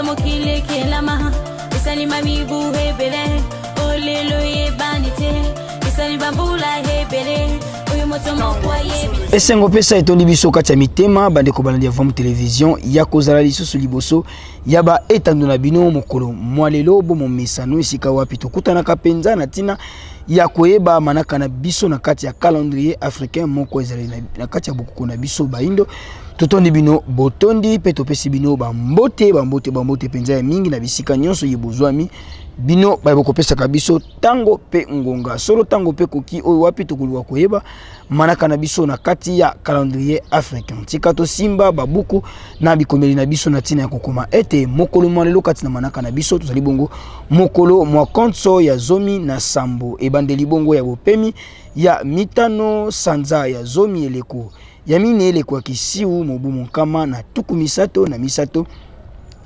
mokile kelama isali mami buhe bele ole lo ye banite isali bambula hebele oyo moto mokwa ye esengo pesa etondi biso kati ya mitema bandeko balandi avant télévision ya kozala lisusu liboso yaba etando na bino mokolo mwalelo bo momesano esika wapi tokutanaka penza na tina ya koyeba manaka na biso na kati ya calendrier africain moko ezali na kati ya bokoko na biso baindo totondi bino botondi pe topesi bino bambote penza ya mingi na bisika nyonso yebozwami bino bayeboko pesa kabiso tango pe ngonga solo tango pe koki oyo wapi tokuluwa koyeba manaka na biso na kati ya calendrier africain tikato simba babuku na bikomeli na biso na tina ya kokoma ete mokolo mwalelo kati na manaka na biso tozali bongo mokolo mwa konso ya zomi na sambo ebandeli bongo ya bopemi ya mitano sanza ya zomi eleko ya mine eleko ya kisiu mobu monkama na tuku misato na misato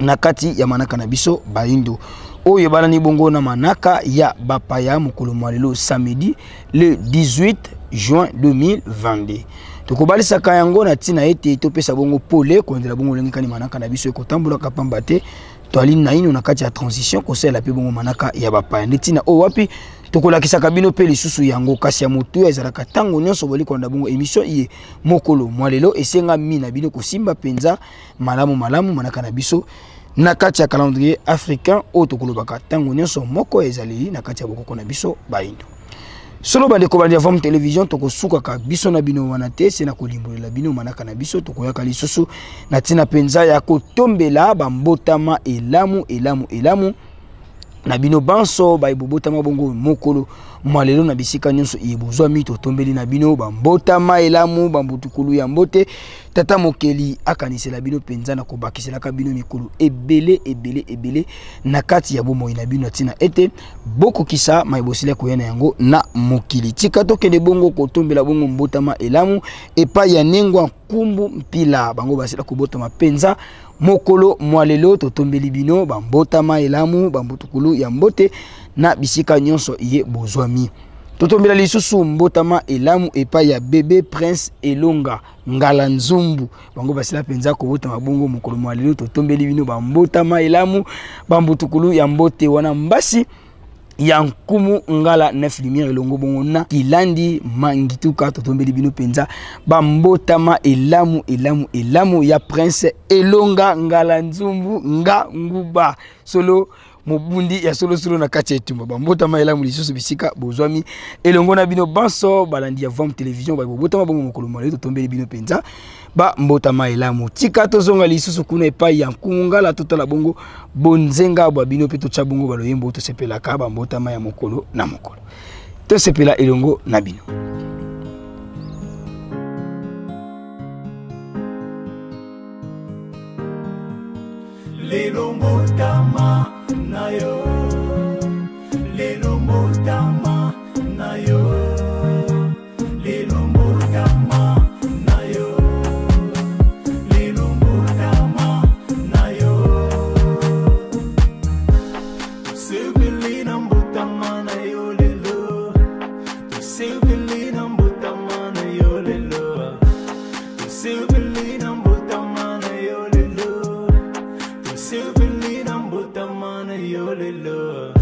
na kati ya manaka na biso baindo oyo balani bongo na manaka ya bapaya mokolo mwalelo samedi le 18 juin 2022 tokobalisaka yango na tina ete topesa bongo pole kondela bongo lengi kani manaka na biso ekotambola kapamba te toali na ino na kati ya transition kosela pe bongo manaka ya bapaya netina o wapi tokolakisa kabino pe lisusu yango kasi ya motu ezalaka tango nyonso boli konda bongo émission iye mokolo mwalelo esenga mina bino kosimba penza malamu manaka na biso na kati ya calendrier africain o tokolobaka tango nyonso moko ezali na kati ya bokoko na biso baindo solo bandeko bandi avant télévision tokosuka ka biso na bino wana te se na kolimbolela bino manaka na biso tokoyaka lisusu na tina penza ya kotombela bambotama elamu na bino banso baibobotama bongo mokolo mwalelo na bisika nyonso yebozwa mito tombeli na bino bambotama elamu bambutukulu ya mbote tata mokeli akanisela bino penza na kobakiselaka bino mikolo ebele na kati ya bomoi na bino tina ete bokokisa maibosila koyana yango na mokili tika tokende bongo kotombela bongo mbotama elamu epa ya nengwa nkumbu mpila bango basila kobotama penza mokolo mwalelo totombeli bino bambotama elamu bambutukulu ya mbote na bisika nyonso iye bozwami totombela lisusu mbotama elamu epa ya bebe prince elonga ngala nzumbu bango basila penza kobotama bongo mokolo mwalelo totombeli bino bambotama elamu bambutukulu ya mbote wana mbasi ya nkumu ngala 9 lumière elongo bongo na kilandi mangituka totombeli bino penza bambotama elamu ya prince elonga ngala nzumbu nga nguba solo mobundi ya solo na kati etumba bambotama elamu lisusu bisika bozwami elongo na bino banso balandi ya Vom télévision babotama bongo mokolo mwalelo totombeli bino penza mbotama elamu tika tozonga lisusu kuna epai ya nkungala totala bongo bonzenga bwa bino pe tocha bongo baloyembo tosepelaka bambotama ya mokolo na mokolo tosepela elongo na bino lelo mbotama na yo lelo mbotama na yo lelo mbotama na yo lelo mbotama na yo tusebelina mbotama na yo lelo tusebelina mbotama na yo lelo tusebelina mbotama na yo lelo tusebelina mbotama na yo lelo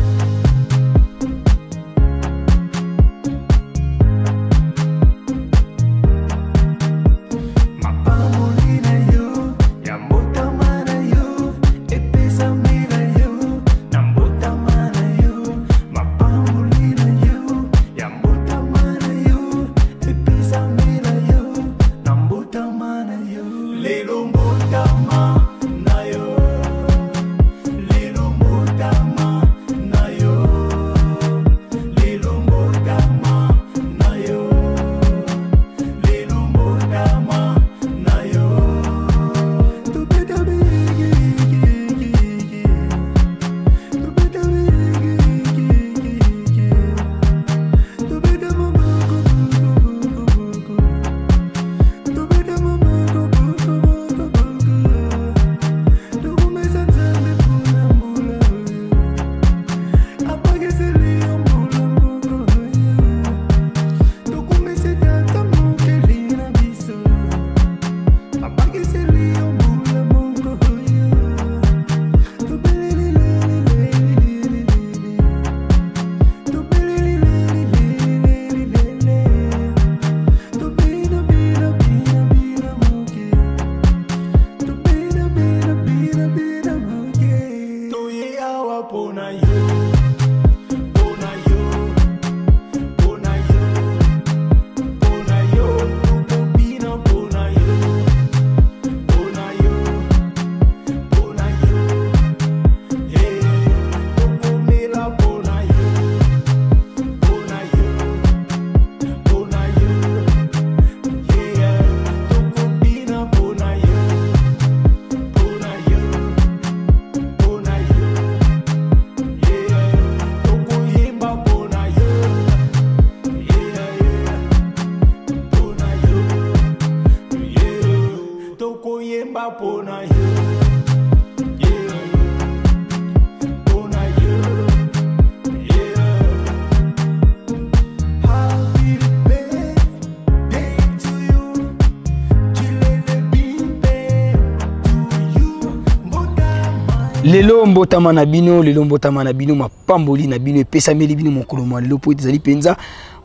lelo mbotama na bino lelo mbotama na bino mapamboli na bino epesameli bino mokolo mwa lelo po ezali penza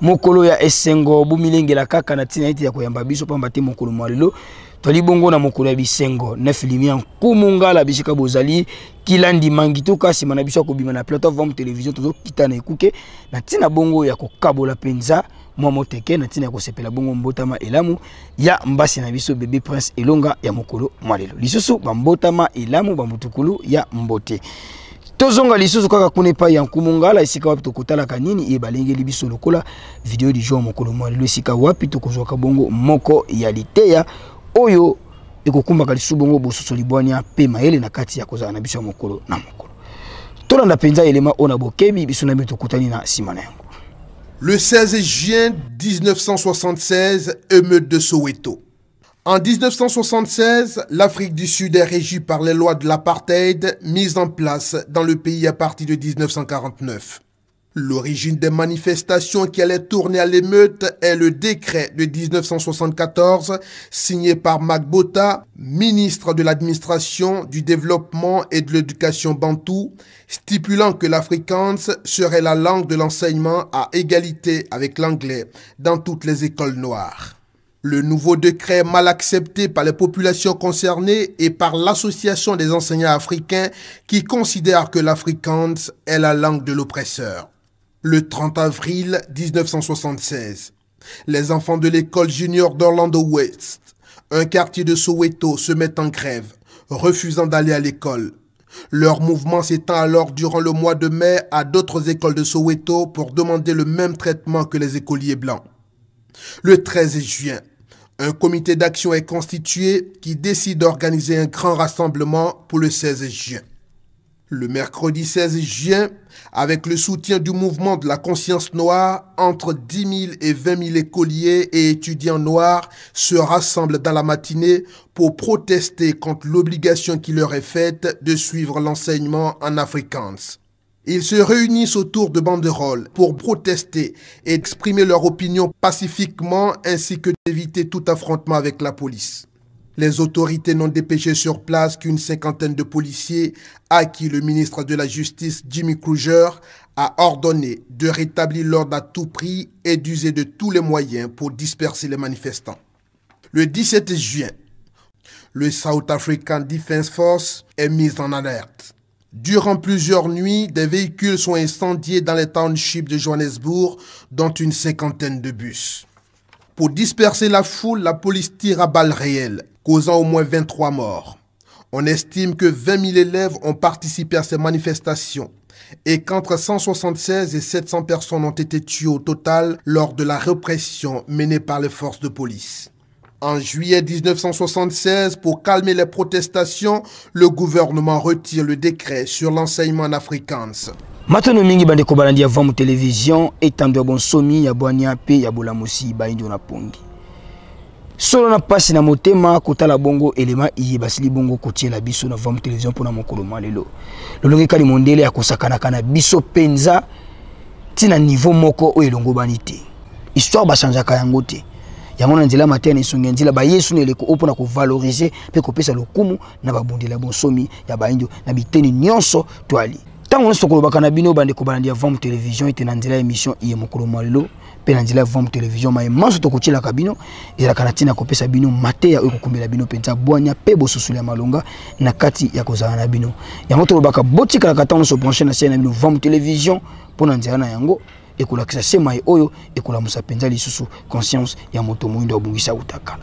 mokolo ya esengo bumilengela kaka na tina iti ya koyamba biso pamba te mokolo mwa lelo toli bongo na mokolo ya bisengo 9 lumière kumungala bisika bozali kilandi mangituka sima na biso ko bima na plateforme télévision tozo kitana ekuke na tina bongo ya kokabola penza mwa moteke na tina ko sepela bongo mbotama elamu ya mbasi na biso bébé prince elonga ya mokolo mwa lelo lisusu bambotama elamu bamutukulu ya mbote tozonga lisusu kaka kunepa ya nkumungala esika wapi tokotala kanini e balengeli biso lokola video du jour mokolo mwa lelo esika wapi tokozwaka bongo moko ya liteya oyo ekokumbaka lisusu bongo bososo libwania pe mayele na kati ya kozala na biso ya mokolo na mokolo tolanda penza elema ona bokebi biso na biso tokutani na nsima na yango. Le 16 juin 1976, émeute de Soweto. En 1976, l'Afrique du Sud est régie par les lois de l'apartheid mises en place dans le pays à partir de 1949. L'origine des manifestations qui allaient tourner à l'émeute est le décret de 1974 signé par Mac Botha, ministre de l'administration, du développement et de l'éducation bantou, stipulant que l'afrikaans serait la langue de l'enseignement à égalité avec l'anglais dans toutes les écoles noires. Le nouveau décret est mal accepté par les populations concernées et par l'association des enseignants africains qui considèrent que l'afrikaans est la langue de l'oppresseur. Le 30 avril 1976, les enfants de l'école junior d'Orlando West, un quartier de Soweto, se mettent en grève, refusant d'aller à l'école. Leur mouvement s'étend alors durant le mois de mai à d'autres écoles de Soweto pour demander le même traitement que les écoliers blancs. Le 13 juin, un comité d'action est constitué qui décide d'organiser un grand rassemblement pour le 16 juin. Le mercredi 16 juin, avec le soutien du mouvement de la conscience noire, entre 10 000 et 20 000 écoliers et étudiants noirs se rassemblent dans la matinée pour protester contre l'obligation qui leur est faite de suivre l'enseignement en afrikaans. Ils se réunissent autour de banderoles pour protester et exprimer leur opinion pacifiquement ainsi que d'éviter tout affrontement avec la police. Les autorités n'ont dépêché sur place qu'une cinquantaine de policiers à qui le ministre de la Justice, Jimmy Kruger, a ordonné de rétablir l'ordre à tout prix et d'user de tous les moyens pour disperser les manifestants. Le 17 juin, le South African Defence Force est mis en alerte. Durant plusieurs nuits, des véhicules sont incendiés dans les townships de Johannesburg, dont une cinquantaine de bus. Pour disperser la foule, la police tire à balles réelles, causant au moins 23 morts. On estime que 20 000 élèves ont participé à ces manifestations et qu'entre 176 et 700 personnes ont été tuées au total lors de la répression menée par les forces de police. En juillet 1976, pour calmer les protestations, le gouvernement retire le décret sur l'enseignement en afrikaans. Matono mingi bande ko balandi ya vamu télévision etando ya bonsomi ya bwania pe ya bolamusi baindo na pongi. Solo na pasi na motema kotala bongo elema iye basili bongo kotiela biso na vamu télévision pona mokolo malelo. Lolongi kali mondele ya kosakana kana biso penza tina niveau moko o elongo banite. Histoire ba chanjaka yango te. Yango na nzela matene isonge nzela ba Yesu ne leko opona ko valoriser pe ko pesa lokumu na babundela bonsomi ya baindo na biteni nyonso twali. Tango nso kolobaka na bino bande ko balandi ya vamu télévision ete na nzela émission iye mokolo malelo pe na nzela ya vamu télévision ma manso to kotiela ka bino ezala kana tina ko pesa bino mateya o kokumbela bino penza bwanya pe bosusuli ya malonga na kati ya kozala na bino. Yango to lobaka botika ka tango so brancher na chaîne na bino vamu télévision pona nzela na yango ekolakisa sema oyo ekolamusa penza lisusu conscience ya moto moindo obungisa utakala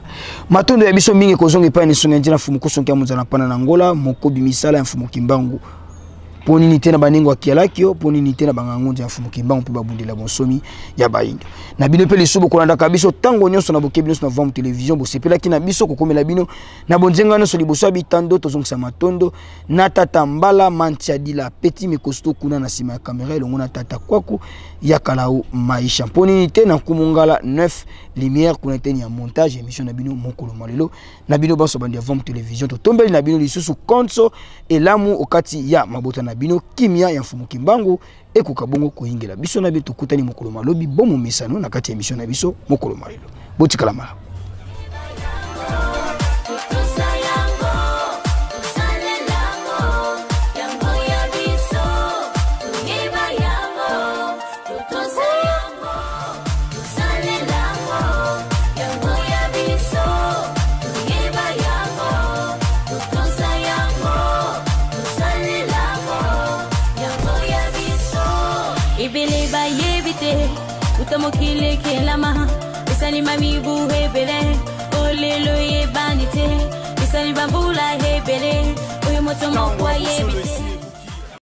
matondo ya biso mingi kozonga pa ni songa ndina fumu kosonga muzana pana na Angola moko bimisala ya fumu kimbangu poni nite na banengo akialakio poni nite na bangangonja ya fumu kimbangu pe babundela bonsomi ya bainga na bino pe lisubo kolanda kabiso tango nyonso na bokebi nyonso na vamu télévision bo sepela kina biso kokomela bino na bonzenga nyonso liboso bitando tozongisa matondo na tata mbala mantiadila petit mekosto kuna na sima ya kamera elongo na tata kwaku ya kalao maisha poni nite na kumungala 9 lumière kuna teni ya montage émission na bino mokolo malelo na bino baso bandi ya vamu télévision to tombeli na bino lisusu konso elamu okati ya mabota na bino kimia ya mfumu kimbangu ekuka bongo koingela biso na bitu kutani mokolo malobi bomo mesano na kati ya émission na biso mokolo malelo botikala mala. moto mokile kelama isali mami buhebele olelo ye banite isali bambula hebele uyu moto mokwa